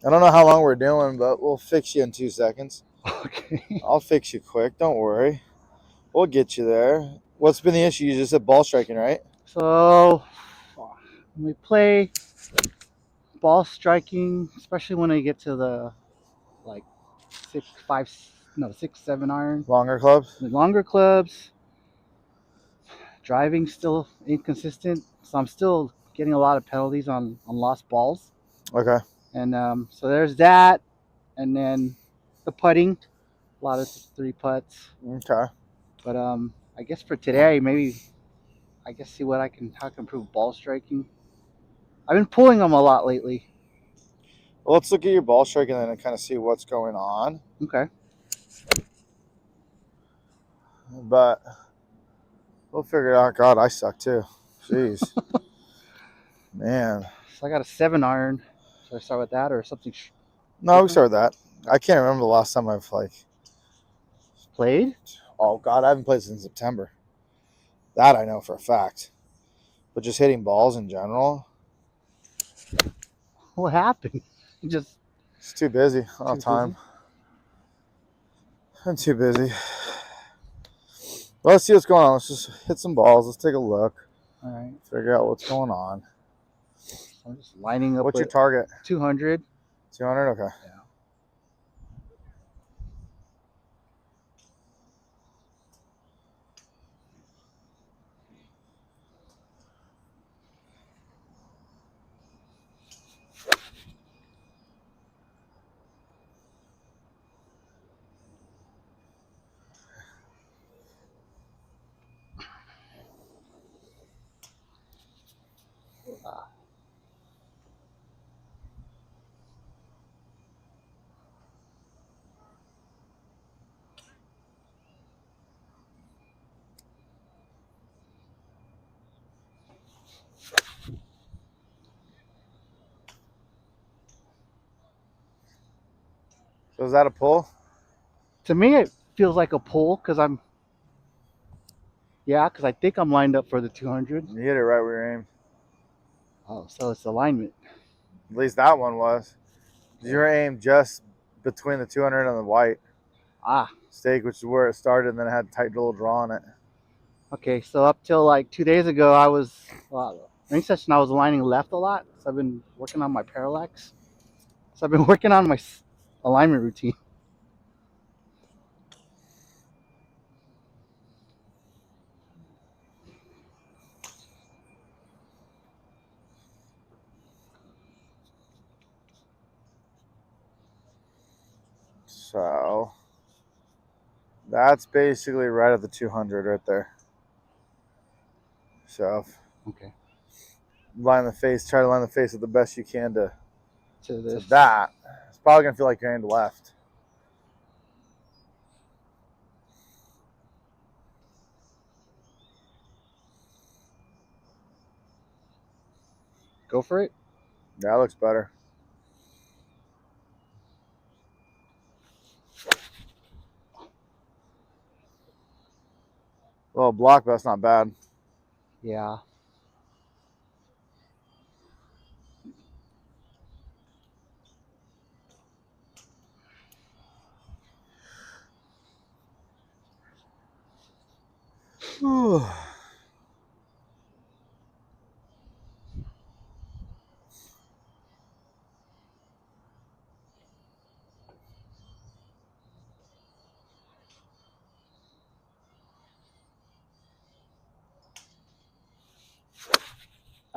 I don't know how long we're doing, but we'll fix you in 2 seconds. Okay. I'll fix you quick. Don't worry. We'll get you there. What's been the issue? You just said ball striking, right? So when we play ball striking, especially when I get to the like 6, 7 iron, Longer clubs? the longer clubs, driving still inconsistent. So I'm still getting a lot of penalties on lost balls. Okay. And so there's that. And then the putting, a lot of 3 putts. Okay. But I guess for today, maybe I guess see what how I can improve ball striking. I've been pulling them a lot lately. Well, let's look at your ball striking then and kind of see what's going on. Okay. But we'll figure it out. God, I suck too. Jeez. Man. So I got a 7 iron. Should I start with that or something No, we different? start with that. I can't remember the last time I've Played? oh God, I haven't played since September. That I know for a fact. But just hitting balls in general, What happened? You just it's too busy. I don't too have time. busy? I'm too busy. Well, let's see what's going on. Let's just hit some balls. Let's take a look. All right. Figure out what's going on. So I'm just lining up What's your with target? 200. 200? Okay. Yeah. So is that a pull? To me, it feels like a pull because because I think I'm lined up for the 200. You hit it right where you aimed. Oh, so it's alignment. At least that one was. Your aim just between the 200 and the white Ah, stake, which is where it started, and then it had a tight little draw on it. okay. So up till like 2 days ago, range session, I was aligning left a lot. So I've been working on my parallax. So I've been working on my alignment routine. So that's basically right at the 200 right there. So Okay. line the face, try to line the face with the best you can to To that. It's probably gonna feel like you're aimed left. go for it. That looks better. A little block, but that's not bad. Yeah.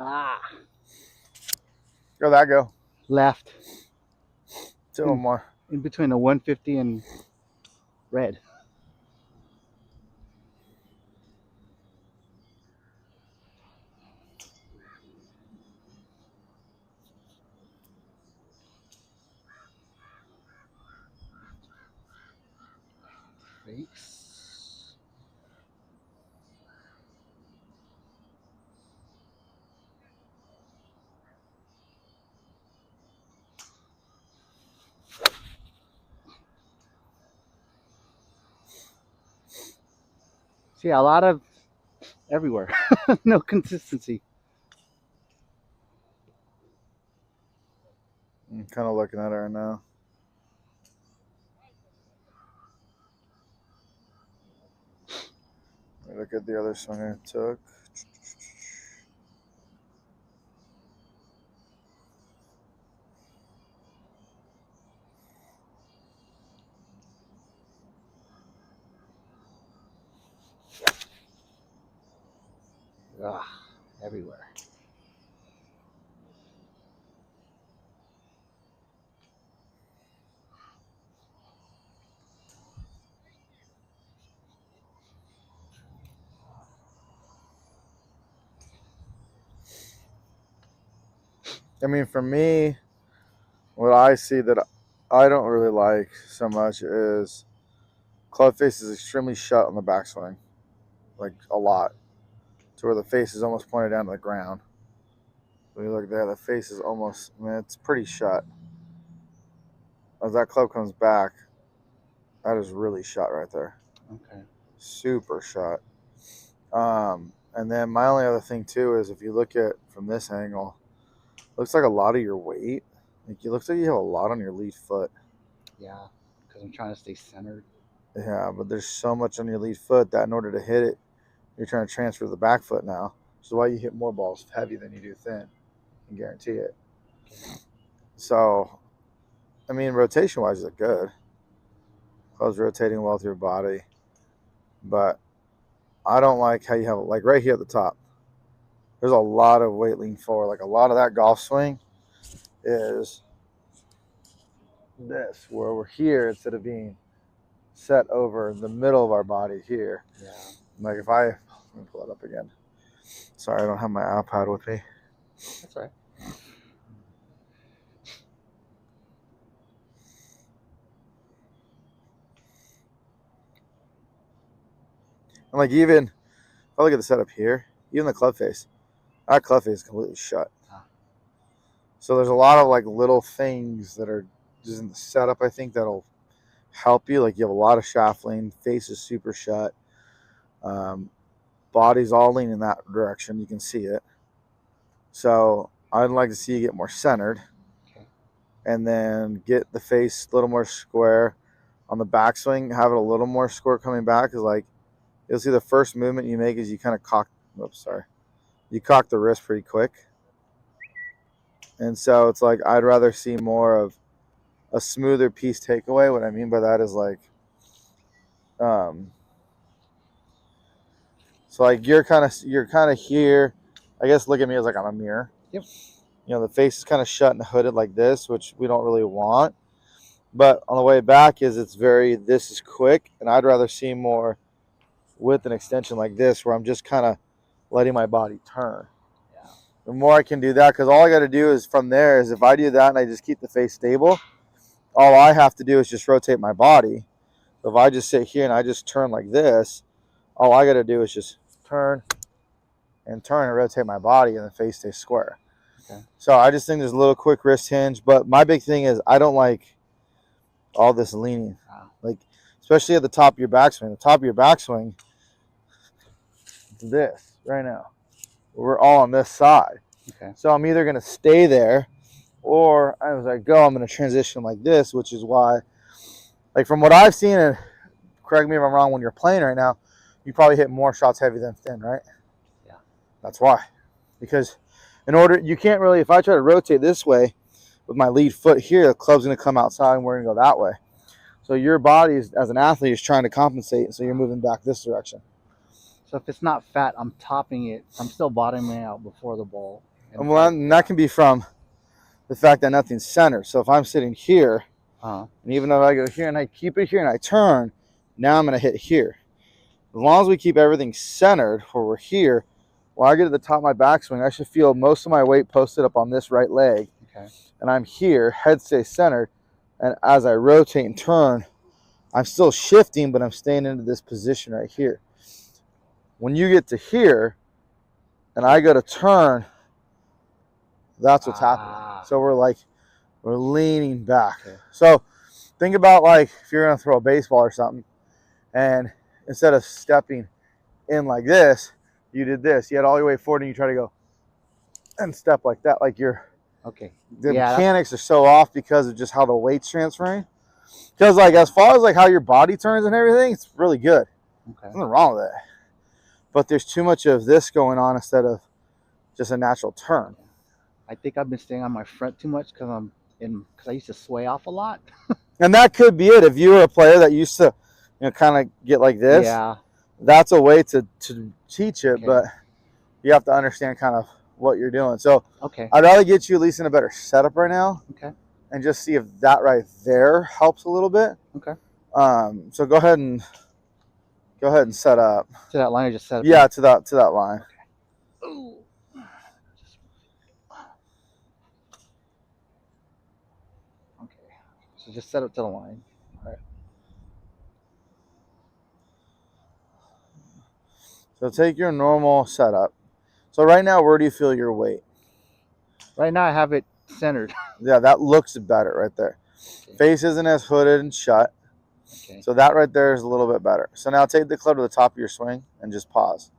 Ah, Where'd that go? left. Two more. In between the 150 and red. Face. See, a lot of everywhere. No consistency. I'm kind of looking at it right now. Let me look at the other swing I took. Ugh, everywhere. I mean, for me, what I see that I don't really like so much is club face is extremely shut on the backswing, like a lot, to where the face is almost pointed down to the ground. When you look there, the face is almost, I mean, it's pretty shut. As that club comes back, that is really shut right there. Okay. Super shut. And then my only other thing too is if you look at from this angle, looks like a lot of your weight. Like it looks like you have a lot on your lead foot. Yeah, because I'm trying to stay centered. Yeah, but there's so much on your lead foot that in order to hit it, you're trying to transfer to the back foot now. Which is why you hit more balls heavy than you do thin. I can guarantee it. Okay. So, I mean, rotation wise, it's good. Club's rotating well through your body, but I don't like how you have like right here at the top. There's a lot of weight lean forward. Like a lot of that golf swing is this, where we're here instead of being set over the middle of our body here. Yeah. Like if I, let me pull it up again. Sorry, I don't have my iPad with me. That's right. And like even, if I look at the setup here, even the club face, that club face is completely shut. So there's a lot of like little things that are just in the setup, I think, that'll help you. Like you have a lot of shaft lean, face is super shut. Body's all leaning in that direction. You can see it. So I'd like to see you get more centered. Okay. And then get the face a little more square on the backswing. Have it a little more square coming back. Because like you'll see the first movement you make is you kind of cock. Oops, sorry. You cock the wrist pretty quick. And so it's like I'd rather see more of a smoother piece takeaway. What I mean by that is like, so like you're kind of here. I guess look at me as like I'm a mirror. Yep. You know, the face is kind of shut and hooded like this, which we don't really want. But on the way back is this is quick, and I'd rather see more with an extension like this where I'm just kind of letting my body turn. Yeah. The more I can do that, because all I got to do is from there is if I do that and I just keep the face stable, all I have to do is just rotate my body. So if I just sit here and I just turn like this, all I got to do is just turn and rotate my body, and the face stays square. Okay. So I just think there's a little quick wrist hinge, but my big thing is I don't like all this leaning. Wow. Like, especially at the top of your backswing. The top of your backswing, this right now. We're all on this side. Okay. So I'm either going to stay there, or as I go, I'm going to transition like this, which is why, like from what I've seen, and correct me if I'm wrong, when you're playing right now, you probably hit more shots heavy than thin, right? Yeah. That's why. Because you can't really, if I try to rotate this way with my lead foot here, the club's going to come outside and we're going to go that way. So your body, as an athlete, is trying to compensate, so you're moving back this direction. So if it's not fat, I'm topping it. So I'm still bottoming out before the ball. And that can be from the fact that nothing's centered. So if I'm sitting here, and even though I go here and I keep it here and I turn, now I'm going to hit here. As long as we keep everything centered where we're here, when I get to the top of my backswing, I should feel most of my weight posted up on this right leg. Okay. And I'm here, head stays centered. And as I rotate and turn, I'm still shifting, but I'm staying into this position right here. When you get to here and I go to turn, that's what's happening. So we're leaning back. Okay. So think about like if you're going to throw a baseball or something, and instead of stepping in like this, you did this. You had all your way forward and you try to go and step like that, like you're Okay. The Yeah. mechanics are so off because of just how the weight's transferring. Because like as far as like how your body turns and everything, it's really good. Okay. Nothing wrong with it. But there's too much of this going on instead of just a natural turn. I think I've been staying on my front too much because I used to sway off a lot. And that could be it. If you were a player that used to, kind of get like this, Yeah. that's a way to teach it. Okay. But you have to understand kind of what you're doing. So Okay. I'd rather get you at least in a better setup right now. Okay. And just see if that right there helps a little bit. Okay. So go ahead and set up. To that line, I just set up. Yeah, to that line. Okay. Ooh. Okay. So just set up to the line. All right. So take your normal setup. So right now, where do you feel your weight? Right now, I have it centered. Yeah, that looks better right there. Okay. Face isn't as hooded and shut. Okay. So that right there is a little bit better. So now take the club to the top of your swing and just pause.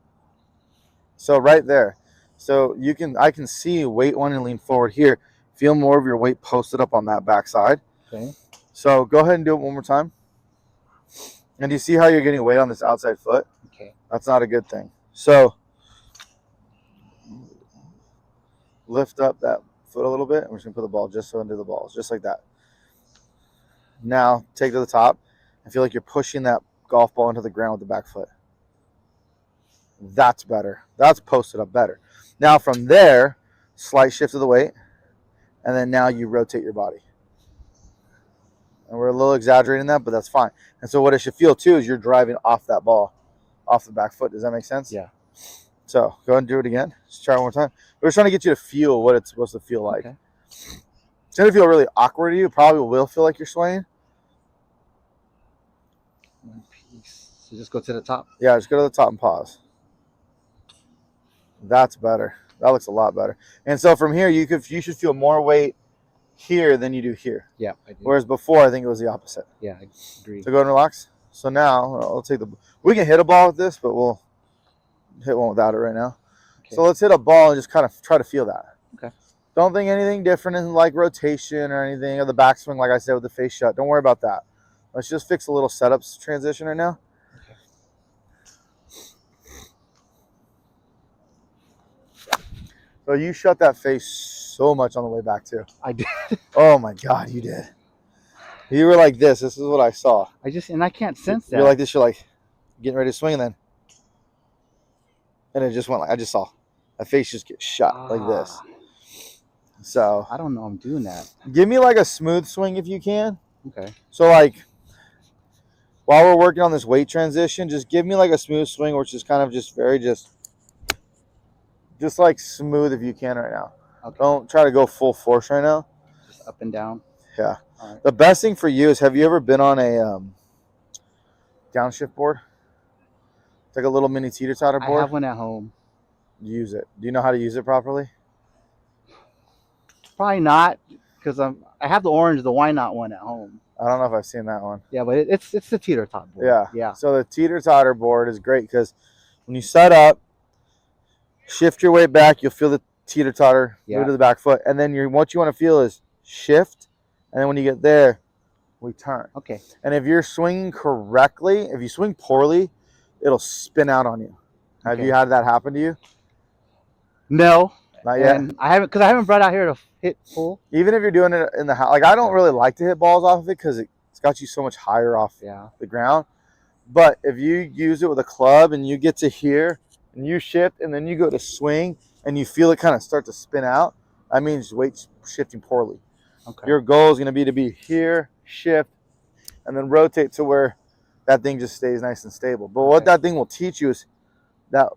So right there. So I can see weight wanting to lean forward here. Feel more of your weight posted up on that back side. Okay. So go ahead and do it one more time. And do you see how you're getting weight on this outside foot? Okay. That's not a good thing. So lift up that foot a little bit. And we're just going to put the ball just under the balls, just like that. Now take to the top and feel like you're pushing that golf ball into the ground with the back foot. That's better. That's posted up better. Now from there, slight shift of the weight. And then now you rotate your body. And we're a little exaggerating that, but that's fine. And so what it should feel too is you're driving off that ball, off the back foot. Does that make sense? Yeah. So go ahead and do it again. Just try it one more time. We're just trying to get you to feel what it's supposed to feel like. Okay. It's going to feel really awkward to you. Probably will feel like you're swaying. One piece. So just go to the top. Yeah, just go to the top and pause. That's better. That looks a lot better. And so from here, you should feel more weight here than you do here. Yeah, I do. Whereas before, I think it was the opposite. Yeah, I agree. So go ahead and relax. So now I'll take we can hit a ball with this, but we'll hit one without it right now. Okay. So let's hit a ball and just kind of try to feel that. Okay. Don't think anything different in like rotation or anything, or the backswing, like I said, with the face shut. Don't worry about that. Let's just fix a little setup transition right now. Okay. So you shut that face so much on the way back too. I did. Oh my God, you did. You were like this. This is what I saw. I can't sense that. You're like this. You're like getting ready to swing, and it just went like I just saw. That face just get shut like this. So I don't know. I'm doing that. Give me like a smooth swing if you can. Okay. So like while we're working on this weight transition, just give me like a smooth swing, which is kind of just very just like smooth if you can right now. Okay. Don't try to go full force right now. Just up and down. Yeah. All right. The best thing for you is, have you ever been on a downshift board? It's like a little mini teeter-totter board. I have one at home. Use it. Do you know how to use it properly? Probably not, because I have the orange, the why not one at home. I don't know if I've seen that one. Yeah, but it's the teeter-totter board. Yeah. Yeah. So the teeter-totter board is great because when you set up, shift your weight back, you'll feel the teeter-totter move to the back foot, and then what you want to feel is shift, and then when you get there, we turn. Okay. And if you're swinging correctly, if you swing poorly, it'll spin out on you. Have you had that happen to you? No. Not yet? And I haven't brought out here to hit full. Even if you're doing it in the house, like I don't really like to hit balls off of it because it's got you so much higher off the ground. But if you use it with a club and you get to here and you shift and then you go to swing and you feel it kind of start to spin out, that means weight shifting poorly. Okay. Your goal is going to be here, shift, and then rotate to where that thing just stays nice and stable. But what that thing will teach you is that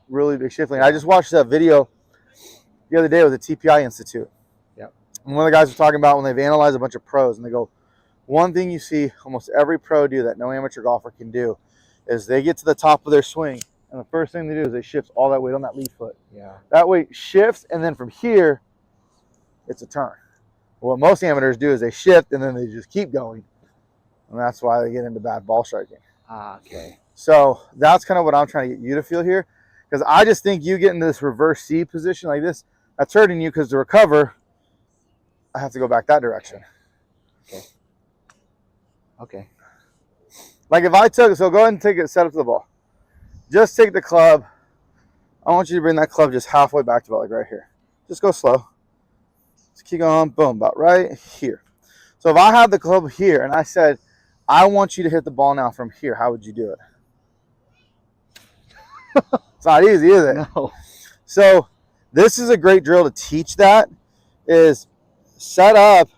really big shifting. I just watched that video the other day with the TPI Institute. Yep. And one of the guys was talking about when they've analyzed a bunch of pros, and they go, one thing you see almost every pro do that no amateur golfer can do is they get to the top of their swing, and the first thing they do is they shift all that weight on that lead foot. Yeah. That weight shifts, and then from here, it's a turn. What most amateurs do is they shift, and then they just keep going. And that's why they get into bad ball striking. Okay. So that's kind of what I'm trying to get you to feel here. Because I just think you get into this reverse C position like this, that's hurting you because to recover, I have to go back that direction. Okay. Like if I took, so go ahead and take it, set up to the ball. Just take the club. I want you to bring that club just halfway back to about like right here. Just go slow. Just keep going. Boom, about right here. So if I had the club here and I said, I want you to hit the ball now from here, how would you do it? It's not easy, is it? No. So this is a great drill to teach that, is set up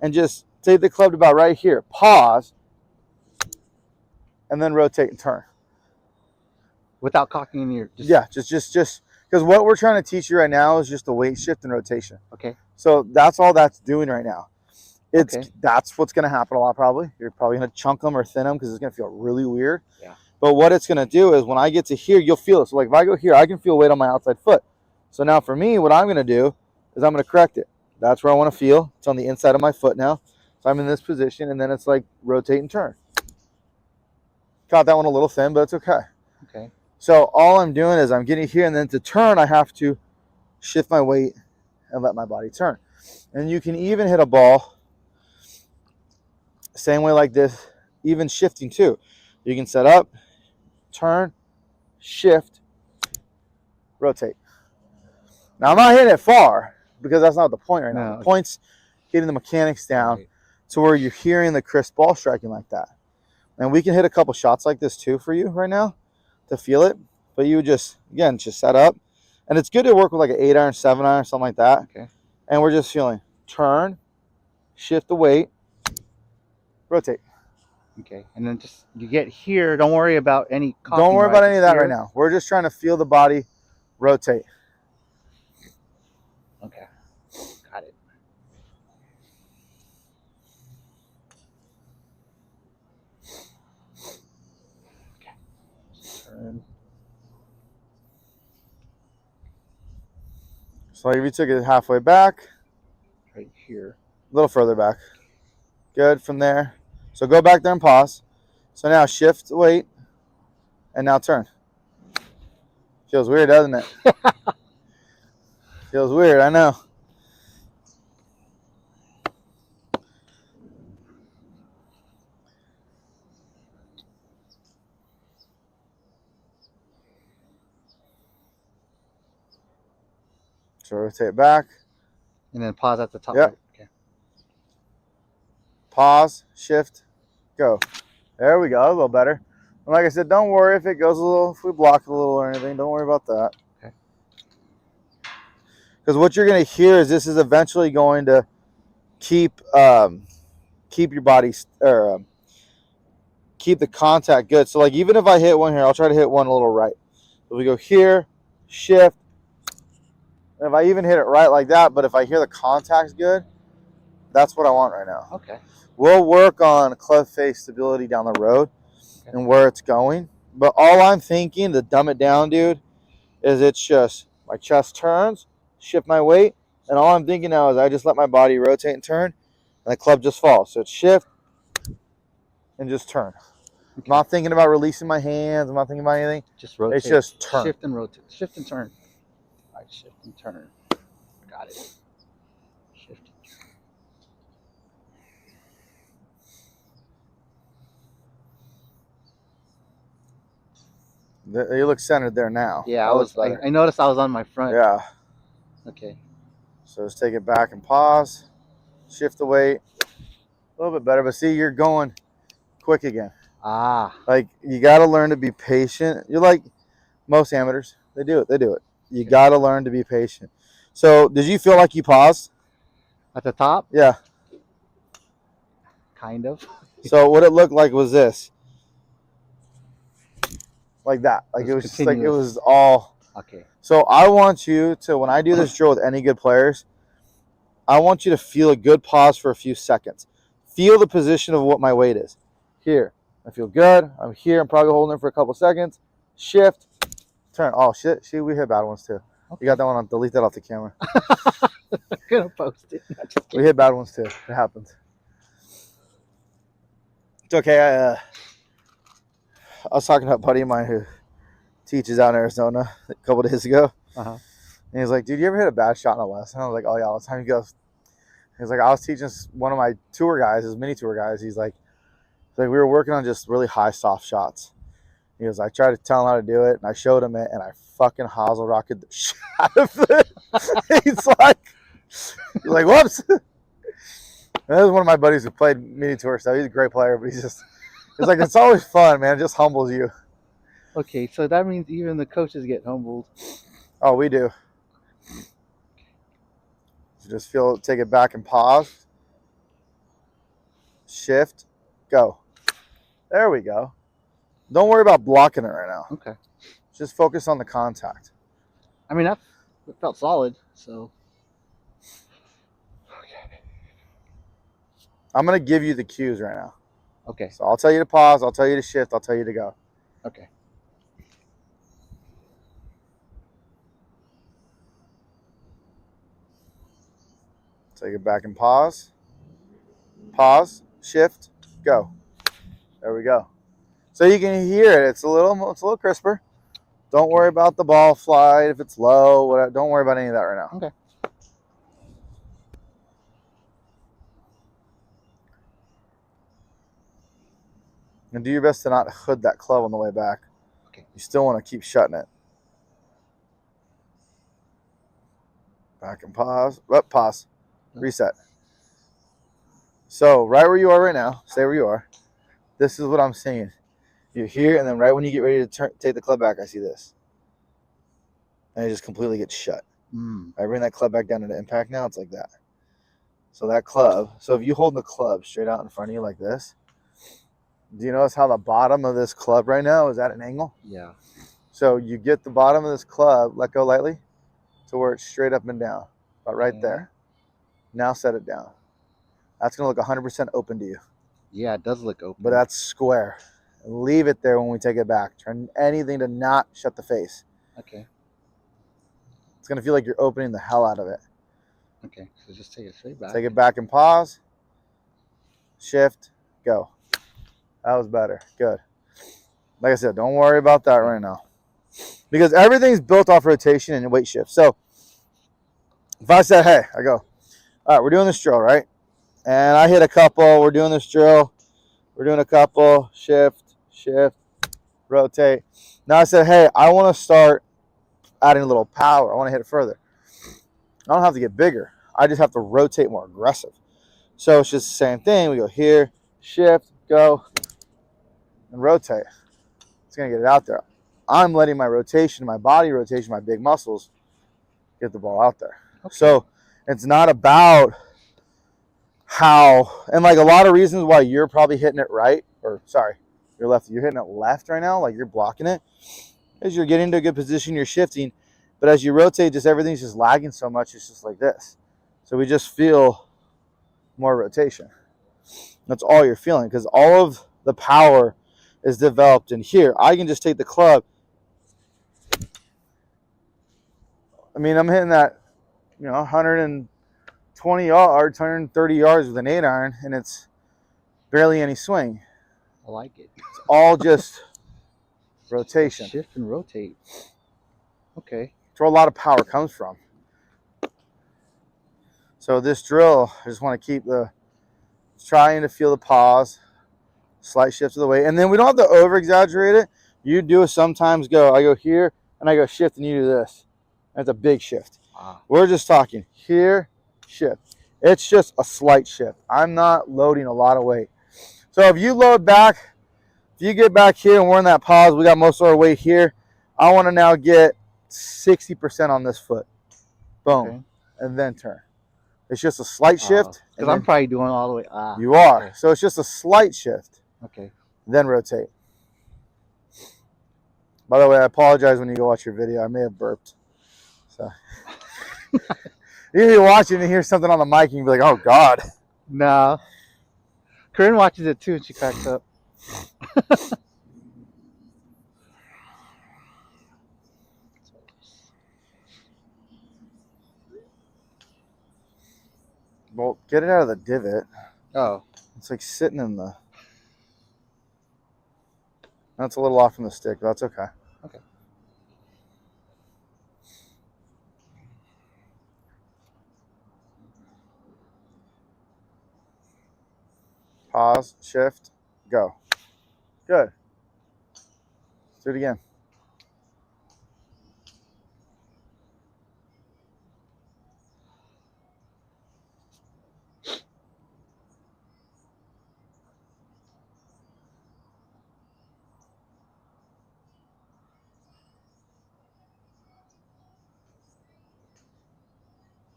and just take the club to about right here. Pause. And then rotate and turn. Without cocking in your. Yeah, just because what we're trying to teach you right now is just the weight shift and rotation. Okay. So that's all that's doing right now. Okay. That's what's going to happen a lot probably. You're probably going to chunk them or thin them because it's going to feel really weird. Yeah. But what it's going to do is when I get to here, you'll feel it. So like if I go here, I can feel weight on my outside foot. So now for me, what I'm going to do is I'm going to correct it. That's where I want to feel. It's on the inside of my foot now. So I'm in this position, and then it's like rotate and turn. Caught that one a little thin, but it's okay. Okay. So all I'm doing is I'm getting here, and then to turn, I have to shift my weight and let my body turn. And you can even hit a ball same way like this, even shifting too. You can set up, turn, shift, rotate. Now I'm not hitting it far because that's not the point right now. No. The point's getting the mechanics down to where you're hearing the crisp ball striking like that. And we can hit a couple shots like this too for you right now to feel it. But you just, again, just set up. And it's good to work with like an 8-iron, 7-iron, something like that. Okay. And we're just feeling turn, shift the weight, rotate. Okay. And then just you get here. Don't worry about any cocking. Don't worry about any of that here. right now. We're just trying to feel the body rotate. Okay. Got it. Okay. Turn. So like if you took it halfway back, Right here. a little further back. Good from there. So go back there and pause. So now shift weight and now turn. Feels weird, doesn't it? Feels weird, I know. So rotate back. And then pause at the top. Yep. Right? Okay. Pause, shift, go. There we go, a little better. And like I said, don't worry if it goes a little, if we block it a little or anything, don't worry about that. Okay. Because what you're going to hear is this is eventually going to keep your body, or keep the contact good. So like even if I hit one here, I'll try to hit one a little right. So we go here, shift. And if I even hit it right like that, but if I hear the contact's good, that's what I want right now. Okay. We'll work on club face stability down the road and where it's going. But all I'm thinking, to dumb it down, dude, is it's just my chest turns, shift my weight, and all I'm thinking now is I just let my body rotate and turn, and the club just falls. So it's shift and just turn. I'm not thinking about releasing my hands. I'm not thinking about anything. Just rotate. It's just turn. Shift and rotate. Shift and turn. All right, shift and turn. Got it. Shift and turn. You look centered there now. Yeah, I noticed I was on my front. Yeah. Okay. So just take it back and pause. Shift the weight. A little bit better, but see, you're going quick again. Ah. Like, you got to learn to be patient. You're like most amateurs. They do it. You got to learn to be patient. So did you feel like you paused? At the top? Yeah. Kind of. So what it looked like was this. Like that. Like it was just like it was all. Okay. So I want you to, when I do this drill with any good players, I want you to feel a good pause for a few seconds. Feel the position of what my weight is. Here. I feel good. I'm here. I'm probably holding it for a couple seconds. Shift. Turn. Oh, shit. See, we hit bad ones too. Okay. You got that one on. Delete that off the camera. I'm going to post it. We hit bad ones too. It happens. It's okay. I was talking to a buddy of mine who teaches out in Arizona a couple days ago. Uh-huh. And he's like, dude, you ever hit a bad shot in a lesson? I was like, oh, yeah, all the time. He goes, He's like, I was teaching one of my tour guys, his mini tour guys. He's like we were working on just really high soft shots. He goes, I tried to tell him how to do it, and I showed him it, and I fucking hosel rocket the shit out of it. He's like, whoops. That was one of my buddies who played mini tour stuff. He's a great player, but he's like, it's always fun, man. It just humbles you. Okay, so that means even the coaches get humbled. Oh, we do. So just take it back and pause. Shift, go. There we go. Don't worry about blocking it right now. Okay. Just focus on the contact. I mean, that felt solid, so. I'm going to give you the cues right now. Okay. So I'll tell you to pause. I'll tell you to shift. I'll tell you to go. Okay. Take it back and pause. Pause, shift, go. There we go. So you can hear it. It's a little crisper. Don't worry about the ball flight if it's low. Whatever. Don't worry about any of that right now. Okay. And do your best to not hood that club on the way back. Okay. You still want to keep shutting it. Back and pause. Pause. Reset. So right where you are right now, stay where you are. This is what I'm saying. You're here, and then right when you get ready to take the club back, I see this. And it just completely gets shut. I bring that club back down into impact now, it's like that. So that club, so if you hold the club straight out in front of you like this, do you notice how the bottom of this club right now is at an angle? Yeah. So you get the bottom of this club, let go lightly, to where it's straight up and down, about right there. Now set it down. That's going to look 100% open to you. Yeah, it does look open. But that's square. Leave it there when we take it back. Turn anything to not shut the face. Okay. It's going to feel like you're opening the hell out of it. Okay, so just take it straight back. Take it back and pause. Shift. Go. That was better. Good. Like I said, don't worry about that right now. Because everything's built off rotation and weight shift. So if I said, hey, I go, all right, we're doing this drill, right? And I hit a couple. We're doing this drill. We're doing a couple. Shift, rotate. Now I said, hey, I want to start adding a little power. I want to hit it further. I don't have to get bigger. I just have to rotate more aggressive. So it's just the same thing. We go here, shift, go, and rotate. It's going to get it out there. I'm letting my rotation, my body rotation, my big muscles get the ball out there. Okay. So it's not about how, and like a lot of reasons why you're probably hitting it right, or sorry, you're left, you're hitting it left right now, like you're blocking it, is you're getting into a good position, you're shifting, but as you rotate, just everything's just lagging so much, it's just like this. So we just feel more rotation. That's all you're feeling, because all of the power is developed in here. I can just take the club. I mean, I'm hitting that, 120 yards, 130 yards with an 8-iron, and it's barely any swing. I like it. It's all just rotation. Shift and rotate. Okay. That's where a lot of power comes from. So this drill, I just want to keep trying to feel the pause, slight shift to the weight, and then we don't have to over exaggerate it. You do sometimes go, I go here and I go shift, and you do this. That's a big shift. We're just talking here, shift. It's just a slight shift. I'm not loading a lot of weight. So if you load back, if you get back here and we're in that pause, we got most of our weight here. I want to now get 60% on this foot. Boom. Okay. And then turn. It's just a slight shift. Because I'm probably doing all the way. You are. Okay. So it's just a slight shift. Okay. Then rotate. By the way, I apologize when you go watch your video. I may have burped. So you're watching and hear something on the mic and you be like, oh, God. No. Corinne watches it too and she cracks up. Well, get it out of the divot. Oh. It's like sitting in the... That's a little off from the stick, but that's okay. Okay. Pause, shift, go. Good. Let's do it again.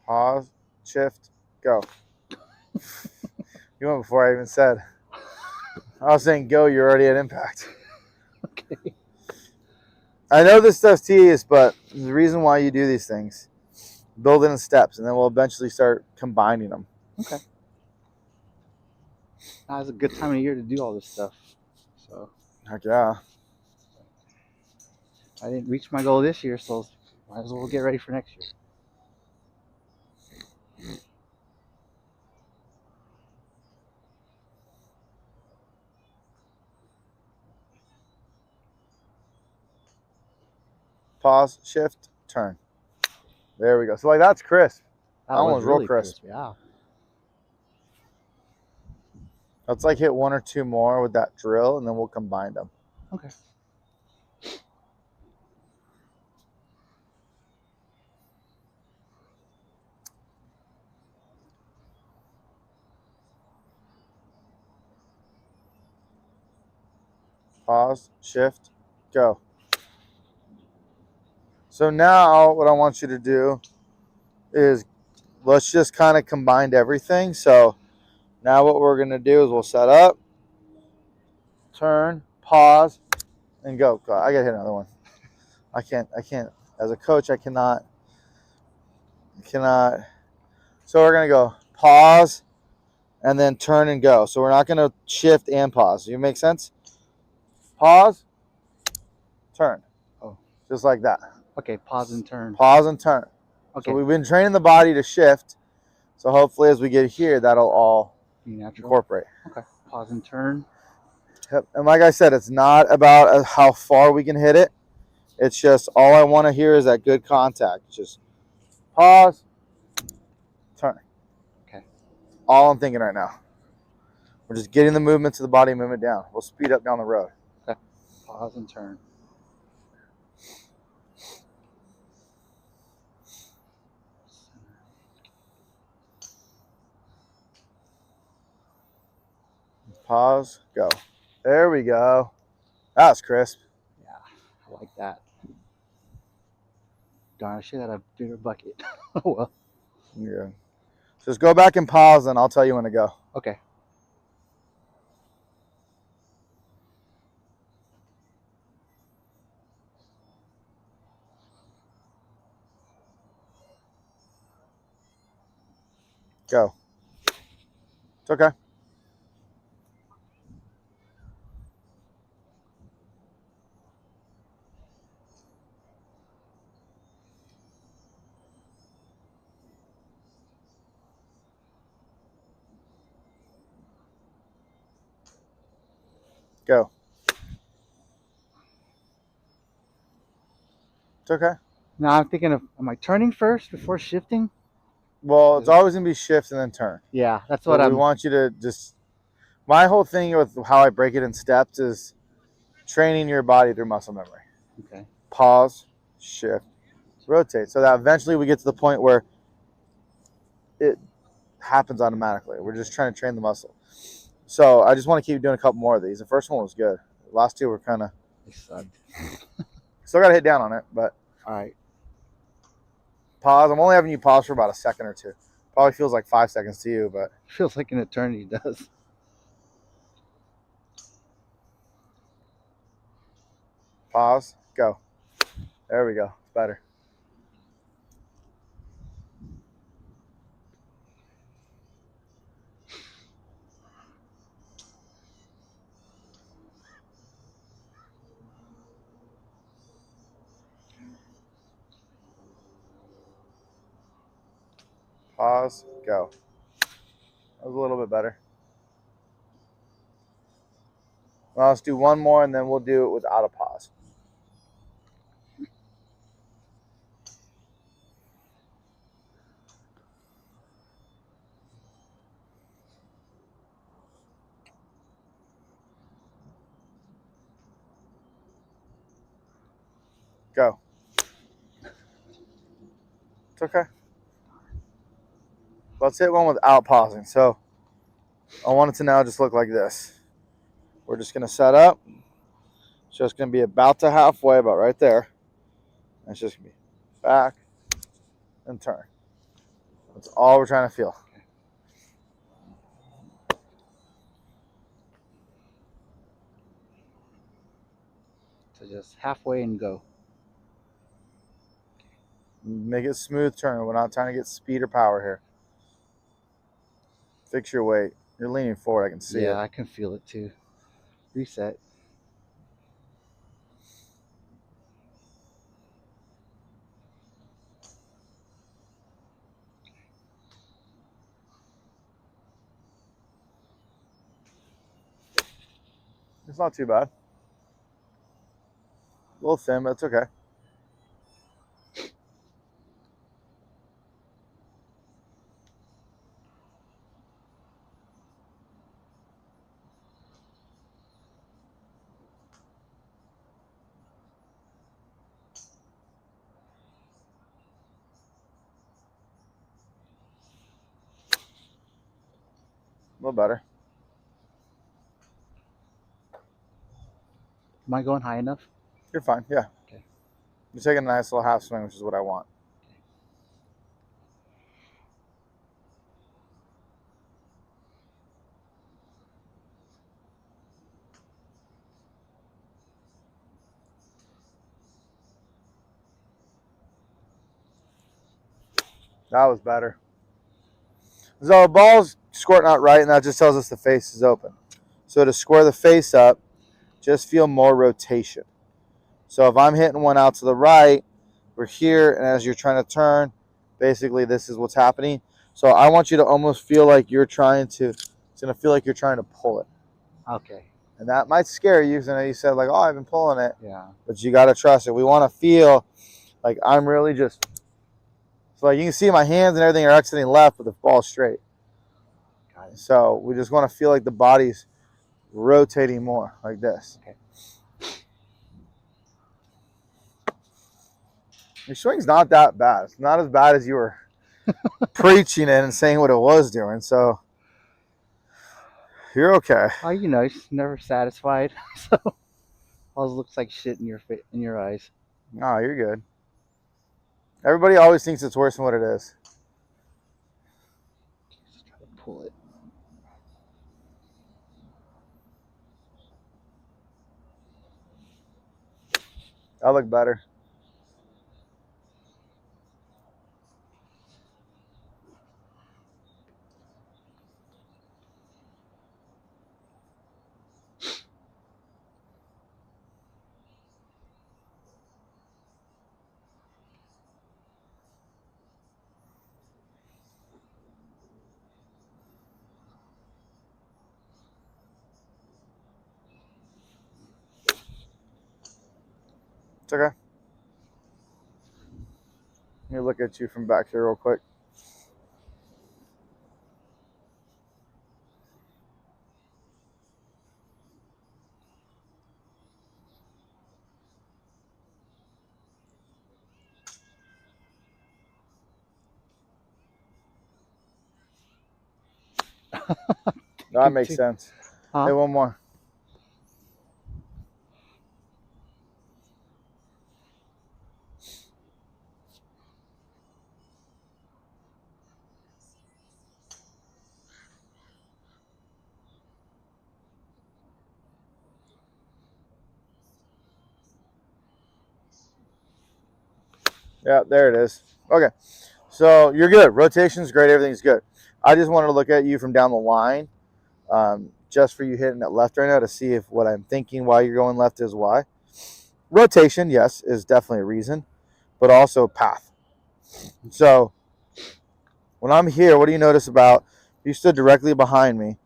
Pause, shift, go. You went before I even said. I was saying go, you're already at impact. Okay. I know this stuff's tedious, but the reason why you do these things, build in steps, and then we'll eventually start combining them. Okay. Now is a good time of year to do all this stuff. So Heck yeah. I didn't reach my goal this year, so might as well get ready for next year. Pause, shift, turn. There we go. So like that's crisp. That That one was was real really crisp. crisp. Yeah. Let's like hit one or two more with that drill, and then we'll combine them. Okay. Pause, shift, go. So now what I want you to do is let's just kind of combine everything. So now what we're going to do is we'll set up, turn, pause, and go. God, I got to hit another one. I can't, as a coach, I cannot. So we're going to go pause and then turn and go. So we're not going to shift and pause. You make sense? Pause, turn. Oh. Just like that. Okay. Pause and turn. Pause and turn. Okay. So we've been training the body to shift. So hopefully as we get here, that'll all Be natural. incorporate. Okay. Pause and turn. Yep. And like I said, it's not about how far we can hit it. It's just all I want to hear is that good contact. Just pause, turn. Okay. All I'm thinking right now. We're just getting the movement to the body, movement down. We'll speed up down the road. Okay. Pause and turn. Pause, go. There we go. That's crisp. Yeah, I like that. Darn, I should have had a bigger bucket. Oh well. Yeah. Just go back and pause, and I'll tell you when to go. Okay. Go. It's okay. Go. It's okay. Now I'm thinking of, am I turning first before shifting? Well, it's always going to be shift and then turn. Yeah, that's So what we I'm. want you to just. My whole thing with how I break it in steps is training your body through muscle memory. Okay. Pause, shift, rotate. So that eventually we get to the point where it happens automatically. We're just trying to train the muscle. So I just want to keep doing a couple more of these. The first one was good. The last two were kind of. They sucked. Still got to hit down on it, but All right. pause. I'm only having you pause for about a second or two. Probably feels like 5 seconds to you, but Feels like an eternity does. pause, go. There we go. It's better. Pause, go. That was a little bit better. Well, let's do one more and then we'll do it without a pause. Go. It's okay. Let's hit one without pausing. So I want it to now just look like this. We're just going to set up. It's just going to be about to halfway, about right there. And it's just going to be back and turn. That's all we're trying to feel. So just halfway and go. Make it smooth turn. We're not trying to get speed or power here. Fix your weight. You're leaning forward. I can see it. I can feel it too. Reset. It's not too bad. A little thin, but it's okay. A little better. Am I going high enough? You're fine. Yeah. Okay. You're taking a nice little half swing, which is what I want. That was better. So the ball's squirting out right, and that just tells us the face is open. So to square the face up, just feel more rotation. So if I'm hitting one out to the right, we're here, and as you're trying to turn, basically this is what's happening. So I want you to almost feel like you're trying to, it's going to feel like you're trying to pull it. Okay. And that might scare you, because I know you said, like, oh, I've been pulling it. Yeah. But you got to trust it. We want to feel like I'm really just, so like you can see my hands and everything are exiting left, but the ball's straight. Got it. So we just want to feel like the body's rotating more, like this. Okay. Your swing's not that bad. It's not as bad as you were preaching it and saying what it was doing. So you're okay. Oh, it's never satisfied. So always looks like shit in your eyes. No, you're good. Everybody always thinks it's worse than what it is. Just try to pull it. I look better. It's okay. Let me look at you from back here real quick. That makes sense. Huh? Hey, one more. Yeah, there it is. Okay. So you're good. Rotation's great. Everything's good. I just wanted to look at you from down the line, just for you hitting that left right now to see if what I'm thinking why you're going left is why. Rotation, yes, is definitely a reason, but also path. So when I'm here, what do you notice about, you stood directly behind me.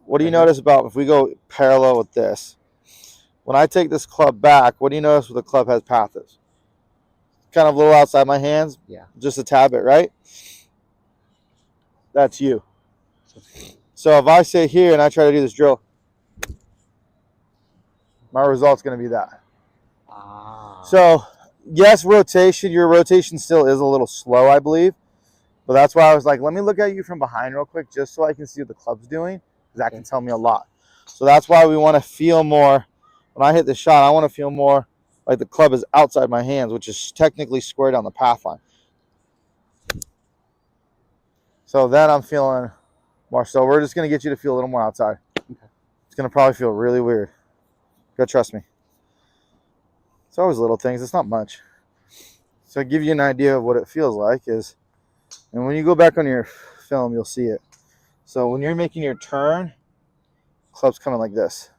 What do you notice about if we go parallel with this? When I take this club back, what do you notice where the club has path is? Kind of a little outside my hands, Yeah. just a tad bit, right? That's you. So if I sit here and I try to do this drill, my result's going to be that. So, yes, rotation. Your rotation still is a little slow, I believe. But that's why I was like, let me look at you from behind real quick just so I can see what the club's doing. Because that can tell me a lot. So that's why we want to feel more. When I hit the shot, I want to feel more like the club is outside my hands, which is technically square down the path line. So then I'm feeling more. So we're just going to get you to feel a little more outside. Okay. It's going to probably feel really weird. Go trust me. It's always little things. It's not much. So to give you an idea of what it feels like is, and when you go back on your film, you'll see it. So when you're making your turn, club's coming like this.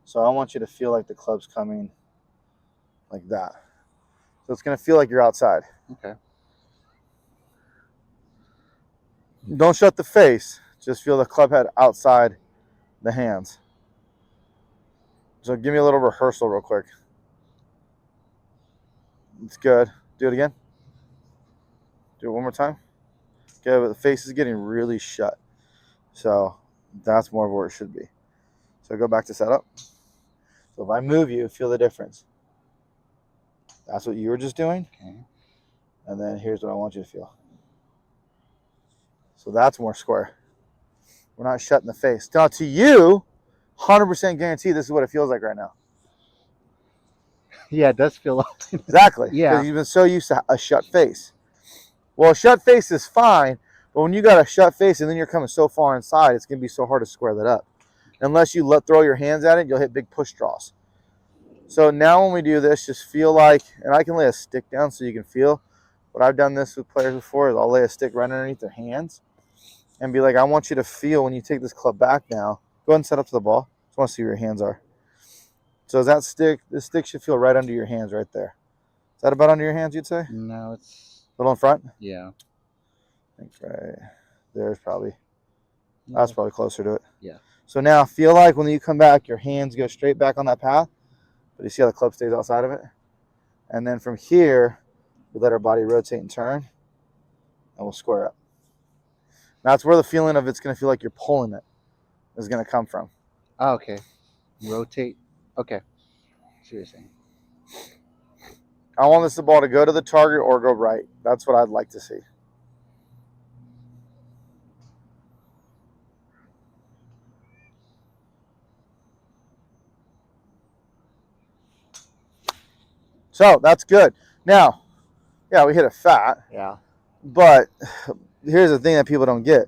So I want you to feel like the club's coming like that. So it's going to feel like you're outside. Okay. Don't shut the face. Just feel the club head outside the hands. So give me a little rehearsal real quick. It's good. Do it again. Do it one more time. Okay, but the face is getting really shut. So that's more of where it should be. So go back to setup. So if I move you, feel the difference. That's what you were just doing. Okay. And then here's what I want you to feel. So that's more square. We're not shutting the face. Now to you, 100% guarantee this is what it feels like right now. Yeah, it does feel. Exactly. Yeah. Because you've been so used to a shut face. Well, a shut face is fine, but when you got a shut face and then you're coming so far inside, it's going to be so hard to square that up. Unless you throw your hands at it, you'll hit big push draws. So now when we do this, just feel like, and I can lay a stick down so you can feel. What I've done this with players before is I'll lay a stick right underneath their hands and be like, I want you to feel when you take this club back now. Go ahead and set up to the ball. Just want to see where your hands are. So is that stick, this stick should feel right under your hands right there. Is that about under your hands, you'd say? No, it's. A little in front? Yeah. I think right there's probably, that's probably closer to it. Yeah. So now feel like when you come back, your hands go straight back on that path, but you see how the club stays outside of it? And then from here, we let our body rotate and turn, and we'll square up. That's where the feeling of it's going to feel like you're pulling it is going to come from. Oh, okay. Rotate. Okay. I see what you're saying. I want this ball to go to the target or go right. That's what I'd like to see. So that's good. Now, yeah, we hit it fat. Yeah. But here's the thing that people don't get.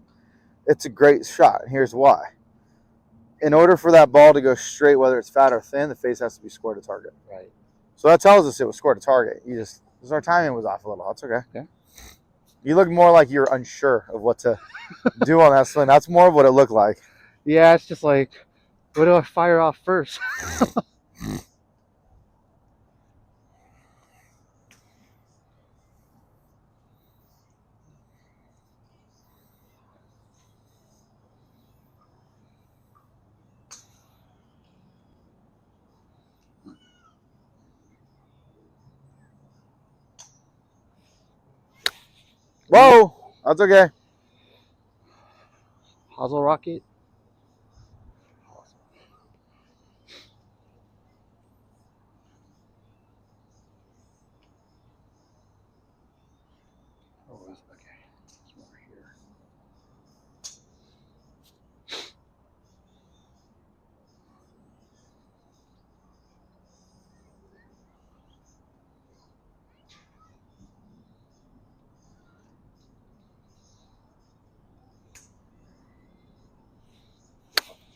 It's a great shot. Here's why. In order for that ball to go straight, whether it's fat or thin, the face has to be square to target. Right. So that tells us it was square to target. Because our timing was off a little. That's okay. Okay. You look more like you're unsure of what to do on that swing. That's more of what it looked like. Yeah, it's just like, what do I fire off first? Whoa! That's okay. Hosel rocket. Oh, okay. It's more here.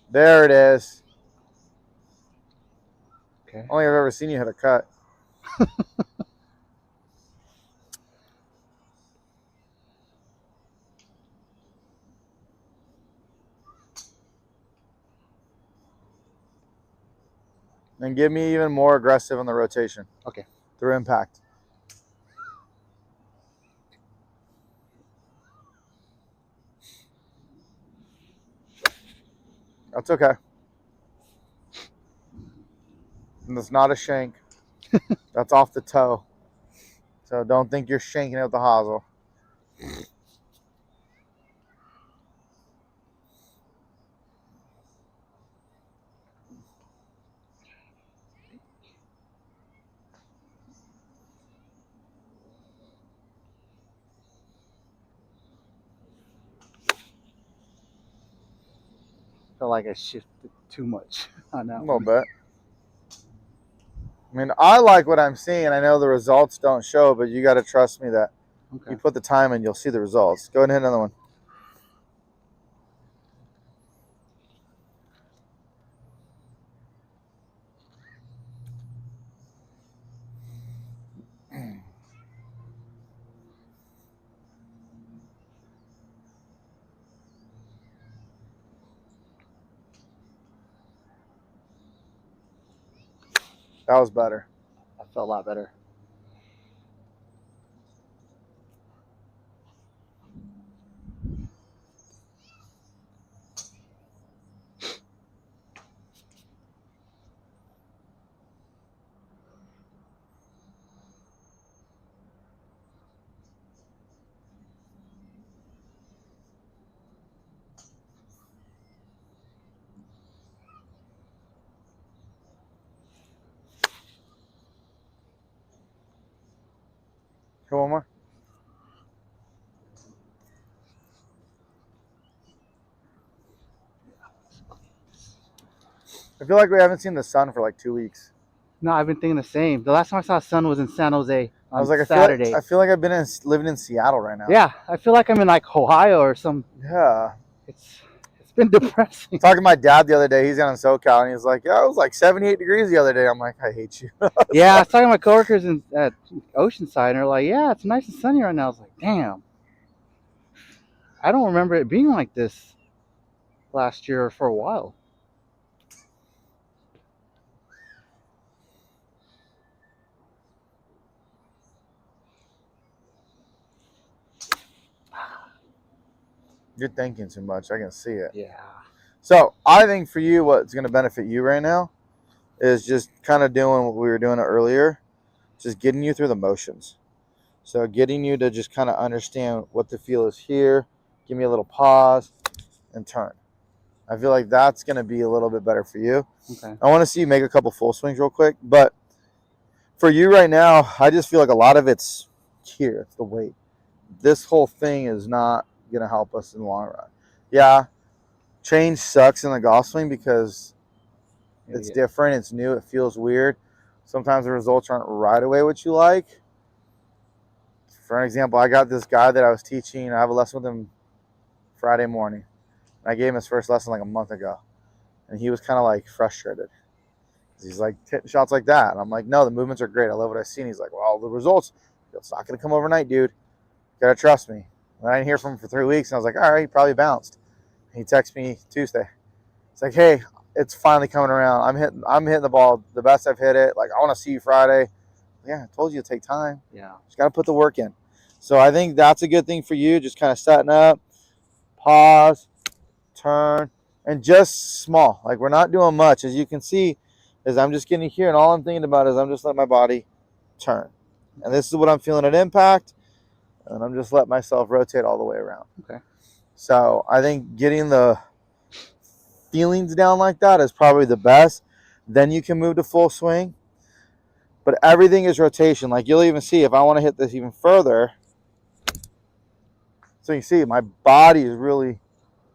There it is. Okay. Only I've ever seen you hit a cut. And give me even more aggressive on the rotation. Okay. Through impact. That's okay. And that's not a shank. That's off the toe. So don't think you're shanking it with the hosel. felt like I shifted too much on A that little one. bit. I mean, I like what I'm seeing. I know the results don't show, but you got to trust me that Okay. you put the time in, you'll see the results. Go ahead and hit another one. That was better. I felt a lot better. Hit one more. I feel like we haven't seen the sun for like 2 weeks. No, I've been thinking the same. The last time I saw sun was in San Jose I was on like, Saturday. I feel like I've been living in Seattle right now. Yeah, I feel like I'm in like Ohio or some. Yeah. It's been depressing. Talking to my dad the other day, he's down in SoCal, and he's like, "Yeah, it was like 78 degrees the other day." I'm like, "I hate you." Yeah, I was talking to my coworkers at Oceanside, and they're like, "Yeah, it's nice and sunny right now." I was like, "Damn, I don't remember it being like this last year or for a while." You're thinking too much. I can see it. Yeah. So I think for you, what's going to benefit you right now is just kind of doing what we were doing earlier, just getting you through the motions. So getting you to just kind of understand what the feel is here, give me a little pause, and turn. I feel like that's going to be a little bit better for you. Okay. I want to see you make a couple full swings real quick, but for you right now, I just feel like a lot of it's here. It's the weight. This whole thing is not going to help us in the long run. Yeah, change sucks in the golf swing because it's different. It's new. It feels weird. Sometimes the results aren't right away what you like. For an example, I got this guy that I was teaching. I have a lesson with him Friday morning. I gave him his first lesson like a month ago. And he was kind of like frustrated. He's like, hitting shots like that. And I'm like, no, the movements are great. I love what I see. And he's like, well, the results, it's not going to come overnight, dude. You got to trust me. And I didn't hear from him for 3 weeks. And I was like, all right, he probably bounced. He texted me Tuesday. It's like, hey, it's finally coming around. I'm hitting the ball the best I've hit it. Like, I want to see you Friday. Yeah, I told you to take time. Yeah. Just got to put the work in. So I think that's a good thing for you. Just kind of setting up, pause, turn, and just small. Like, we're not doing much. As you can see, is I'm just getting here, and all I'm thinking about is I'm just letting my body turn. And this is what I'm feeling at impact, and I'm just letting myself rotate all the way around. Okay. So I think getting the feelings down like that is probably the best. Then you can move to full swing. But everything is rotation. Like, you'll even see if I want to hit this even further. So you see my body is really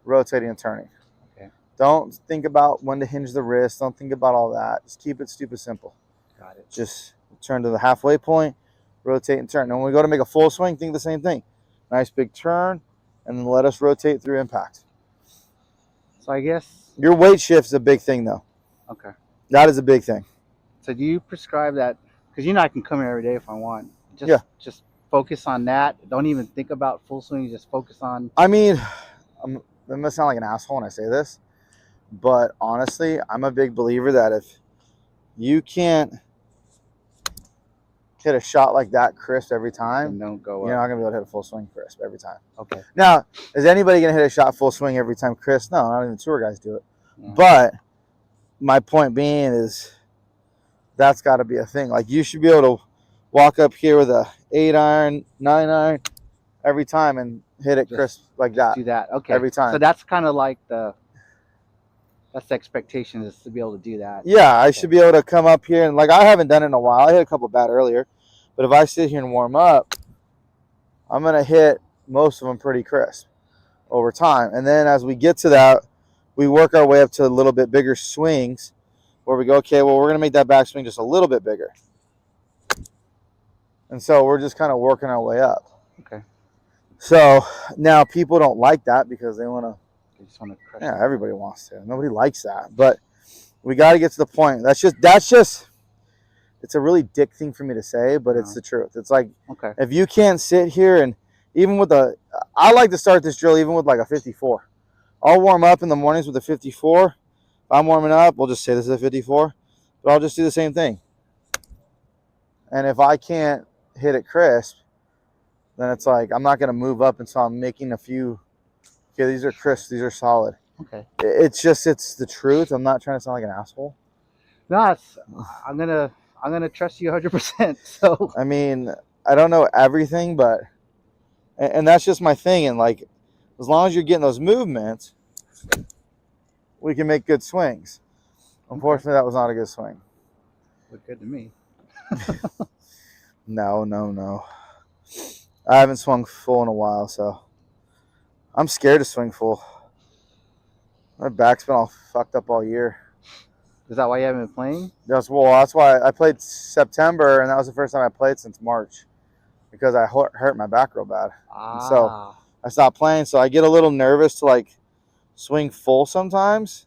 rotating and turning. Okay. Don't think about when to hinge the wrist. Don't think about all that. Just keep it stupid simple. Got it. Just turn to the halfway point, rotate and turn. And when we go to make a full swing, think the same thing. Nice big turn, and then let us rotate through impact. So I guess your weight shift is a big thing, though. Okay. That is a big thing. So do you prescribe that? Because I can come here every day if I want. Just focus on that. Don't even think about full swing. Just focus on. I mean, I'm going to sound like an asshole when I say this, but honestly, I'm a big believer that if you can't hit a shot like that crisp every time, don't go you're not going to be able to hit a full swing crisp every time. Okay. Now, is anybody going to hit a shot full swing every time crisp? No, not even tour guys do it. Yeah. But my point being is that's got to be a thing. Like, you should be able to walk up here with a 8-iron, 9-iron every time and hit it crisp like that. Do that. Okay. Every time. So that's kind of like that's the expectation, is to be able to do that. Yeah, I should be able to come up here and, like, I haven't done it in a while. I hit a couple bad earlier, but if I sit here and warm up, I'm going to hit most of them pretty crisp over time. And then as we get to that, we work our way up to a little bit bigger swings where we go, okay, well, we're going to make that backswing just a little bit bigger. And so we're just kind of working our way up. Okay. So now people don't like that because they want to. They just want to crush. Yeah, everybody wants to. Nobody likes that, but we got to get to the point. That's just. It's a really dick thing for me to say, but it's the truth. It's like, okay, if you can't sit here and even with I like to start this drill even with like a 54. I'll warm up in the mornings with a 54. If I'm warming up, we'll just say this is a 54, but I'll just do the same thing. And if I can't hit it crisp, then it's like I'm not going to move up until I'm making a few. Okay, these are crisp. These are solid. okay. It's the truth. I'm not trying to sound like an asshole. No, I'm gonna trust you 100%. So I mean, I don't know everything, but and that's just my thing. And like, as long as you're getting those movements, we can make good swings. Unfortunately, that was not a good swing. looked good to me. No. I haven't swung full in a while, so I'm scared to swing full. My back's been all fucked up all year. Is that why you haven't been playing? That's why I played September, and that was the first time I played since March because I hurt my back real bad. And so I stopped playing. So I get a little nervous to like swing full sometimes.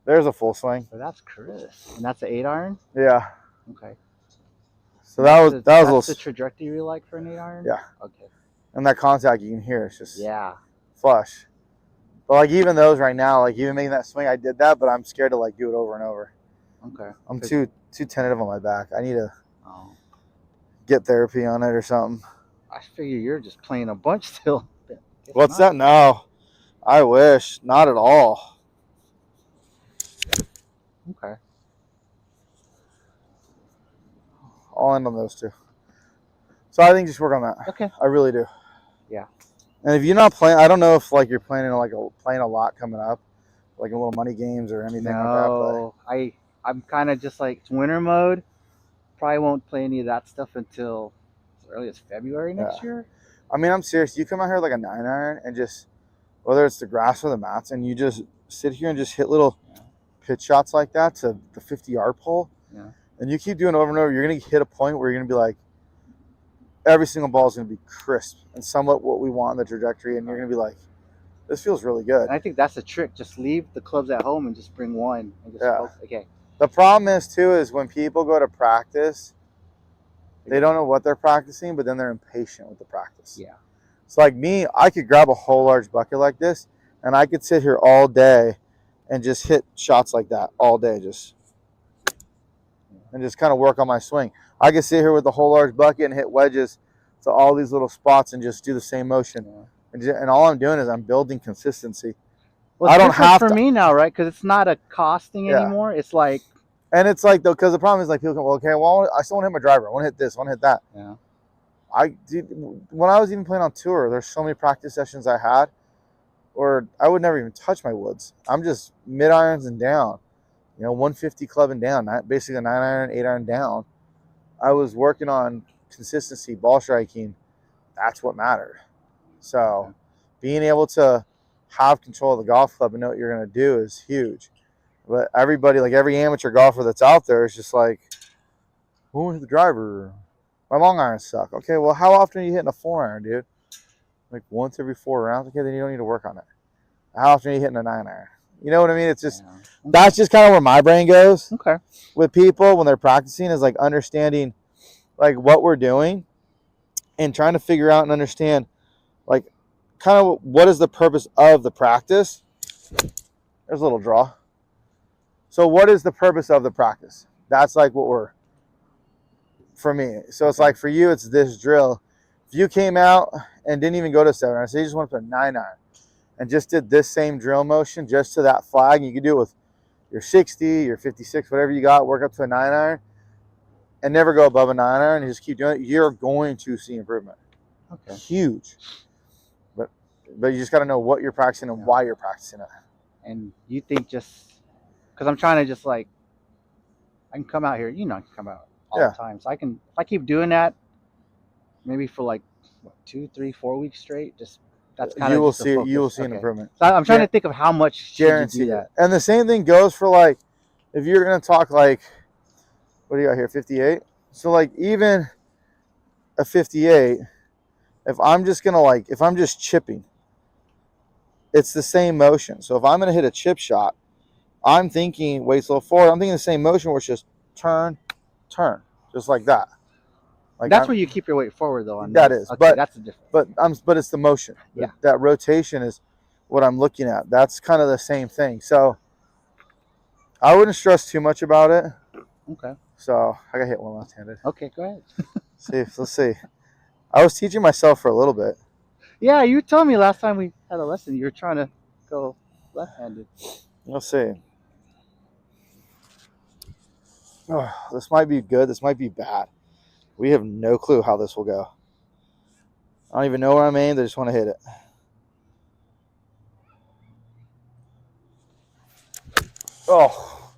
There's a full swing. So that's crisp, and that's an 8-iron. Yeah. Okay. So that's the trajectory you like for an 8-iron. Yeah. Okay. And that contact you can hear, it's just flush. But like even those right now, like even making that swing, I did that, but I'm scared to like do it over and over. Okay. I'm too tentative on my back. I need to get therapy on it or something. I figure you're just playing a bunch still. What's that? No, I wish not at all. Okay. I'll end on those two. So I think just work on that. Okay. I really do. Yeah. And if you're not playing, I don't know if like you're planning on playing a lot coming up, like a little money games or anything like that. No, I'm kind of just like it's winter mode. Probably won't play any of that stuff until as early as February next year. I mean, I'm serious. You come out here with like a 9-iron and just whether it's the grass or the mats, and you just sit here and just hit little pitch shots like that to the 50-yard pole. Yeah. And you keep doing it over and over, you're gonna hit a point where you're gonna be like, every single ball is gonna be crisp and somewhat what we want in the trajectory, and you're gonna be like, this feels really good. And I think that's the trick. Just leave the clubs at home and just bring one and just focus. Okay. The problem is too is when people go to practice, they don't know what they're practicing, but then they're impatient with the practice. Yeah. It's like me, I could grab a whole large bucket like this, and I could sit here all day and just hit shots like that all day, and just kind of work on my swing. I could sit here with a whole large bucket and hit wedges to all these little spots and just do the same motion. Yeah. And all I'm doing is I'm building consistency. Well, I don't have for me now, right? Because it's not a cost thing anymore. It's like, and it's like though, because the problem is like people come, well, okay, well, I still want to hit my driver. I want to hit this. I want to hit that. Yeah. When I was even playing on tour, there's so many practice sessions I had, or I would never even touch my woods. I'm just mid irons and down, 150 club and down, basically a 9-iron, 8-iron down. I was working on consistency, ball striking. That's what mattered. So being able to have control of the golf club and know what you're going to do is huge. But everybody, like every amateur golfer that's out there is just like, who hit the driver? My long irons suck. Okay, well, how often are you hitting a 4-iron, dude? Like once every 4 rounds? Okay, then you don't need to work on it. How often are you hitting a 9-iron? You know what I mean? It's just, that's just kind of where my brain goes with people when they're practicing, is like understanding like what we're doing and trying to figure out and understand like kind of what is the purpose of the practice. There's a little draw. So what is the purpose of the practice? That's like what for me. So it's like for you, it's this drill. If you came out and didn't even go to 7-iron, so you just want to put a 9-iron and just did this same drill motion just to that flag, and you can do it with your 60, your 56, whatever you got, work up to a 9-iron and never go above a 9-iron and just keep doing it, you're going to see improvement. Okay. Huge. But you just got to know what you're practicing and why you're practicing it. And you think just because I'm trying to just like, I can come out here, I can come out all the time. So if I keep doing that, maybe for like 2, 3, 4 weeks straight, just that's kind of just the focus. You will see an Okay. improvement. So I'm trying to think of how much should you Guaranteed do it. that. And the same thing goes for like if you're gonna talk like what do you got here, 58? So like even a 58, if I'm just gonna like if I'm just chipping, it's the same motion. So if I'm gonna hit a chip shot, I'm thinking weights a little forward. I'm thinking the same motion where it's just turn, turn, just like that. Like That's I'm where you keep your weight forward though on that those. is, Okay, that's the difference. but it's the motion. Yeah. That rotation is what I'm looking at. That's kind of the same thing. So I wouldn't stress too much about it. Okay. So I got hit one left-handed. Okay, go ahead. Let's see. I was teaching myself for a little bit. Yeah, you told me last time we had a lesson you were trying to go left-handed. Let's see. Oh, this might be good. This might be bad. We have no clue how this will go. I don't even know where I'm aimed. I just want to hit it. Oh.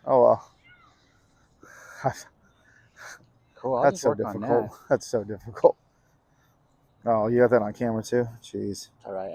Oh well. Cool. I'll That's just so work on difficult. that. That's so difficult. Oh, you got that on camera too? Jeez. All right.